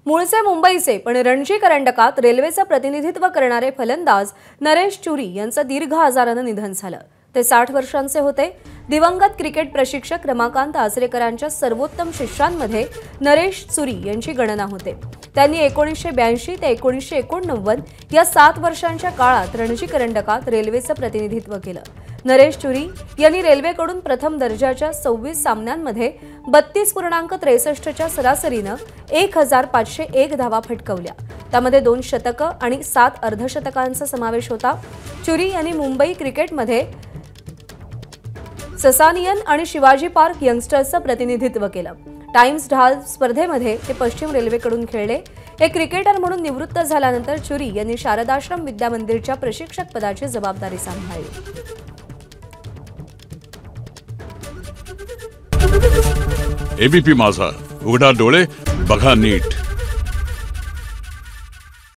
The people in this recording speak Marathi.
मूळचे मुंबईचे पण रणजी करंडकात रेल्वेचं प्रतिनिधित्व करणारे फलंदाज नरेश चुरी यांचं दीर्घ आजारानं निधन झालं। ते 60 वर्षांचे होते। दिवंगत क्रिकेट प्रशिक्षक रमाकांत आचरेकरांच्या सर्वोत्तम शिष्यांमध्ये नरेश चुरी यांची गणना होते। त्यांनी 1982 ते 1989 या 7 वर्षांच्या काळात रणजी करंडकात रेल्वेचं प्रतिनिधित्व केलं। नरेश चुरी यांनी रेल्वेकडून प्रथम दर्जाच्या 26 सामन्यांमध्ये 32.63 च्या सरासरीनं 1501 धावा फटकवल्या। त्यामध्ये 2 शतकं आणि 7 अर्धशतकांचा समावेश होता। चुरी यांनी मुंबई क्रिकेटमध्ये ससानियन आणि शिवाजी पार्क यंगस्टर्सचं प्रतिनिधित्व केलं। टाइम्स ढाल स्पर्धेमध्ये ते पश्चिम रेल्वेकडून खेळले। एक क्रिकेटर म्हणून निवृत्त झाल्यानंतर चुरी यांनी शारदाश्रम विद्यामंदिरच्या प्रशिक्षक पदाची जबाबदारी सांभाळली। एबीपी माझा, उघडा डोळे बघा नीट।